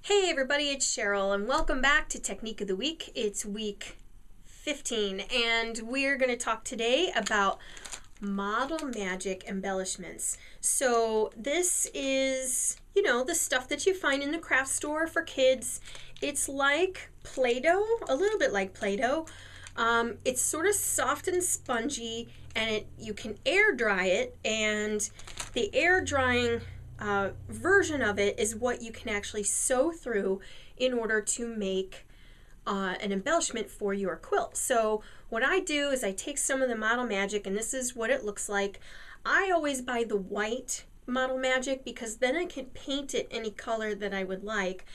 Hey everybody, it's Cheryl and welcome back to Technique of the Week. It's week 15 and we're going to talk today about model magic embellishments. So this is, the stuff that you find in the craft store for kids. It's like Play-Doh, a little bit like Play-Doh. It's sort of soft and spongy, and you can air dry it, and the air drying version of it is what you can actually sew through in order to make an embellishment for your quilt. So what I do is I take some of the Model Magic, and this is what it looks like. I always buy the white Model Magic because then I can paint it any color that I would like.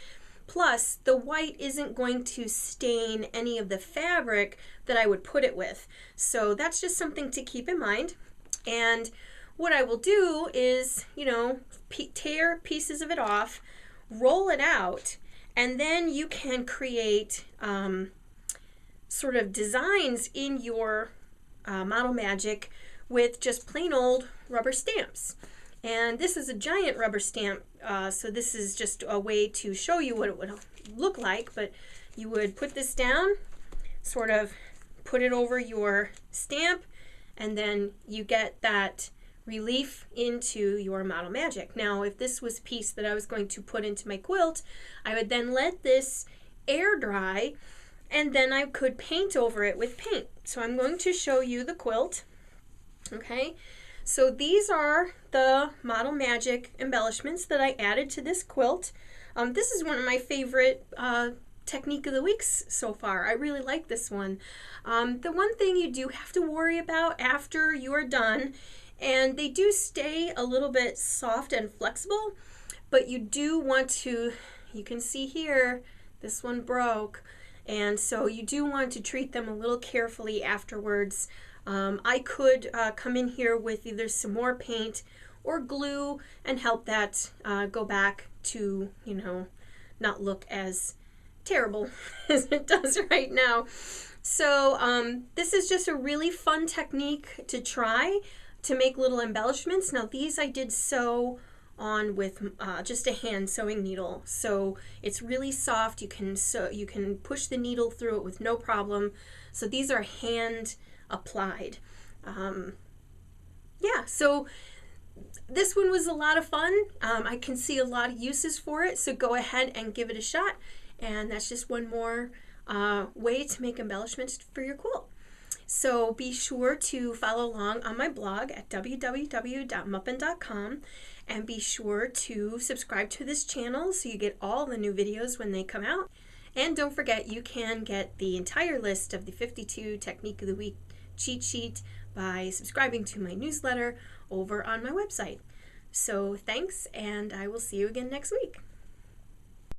Plus, the white isn't going to stain any of the fabric that I would put it with. So that's just something to keep in mind. And what I will do is, tear pieces of it off, roll it out, and then you can create sort of designs in your Model Magic with just plain old rubber stamps. And this is a giant rubber stamp, so this is just a way to show you what it would look like, but you would put this down, sort of put it over your stamp, and then you get that relief into your Model Magic. Now, if this was a piece that I was going to put into my quilt, I would then let this air dry, and then I could paint over it with paint. So I'm going to show you the quilt. Okay, so these are the Model Magic embellishments that I added to this quilt. This is one of my favorite Technique of the Weeks so far. I really like this one. The one thing you do have to worry about after you are done, and they do stay a little bit soft and flexible, but you do want to, you can see here, this one broke, and so you do want to treat them a little carefully afterwards. I could come in here with either some more paint or glue and help that go back to, not look as terrible as it does right now. So this is just a really fun technique to try to make little embellishments. Now these I did sew on with just a hand sewing needle, so it's really soft. You can push the needle through it with no problem. So these are hand applied. Yeah, so this one was a lot of fun. I can see a lot of uses for it, so go ahead and give it a shot. And that's just one more way to make embellishments for your quilt. So be sure to follow along on my blog at www.muppin.com, and be sure to subscribe to this channel so you get all the new videos when they come out. And don't forget, you can get the entire list of the 52 Technique of the Week cheat sheet by subscribing to my newsletter over on my website. So thanks, and I will see you again next week.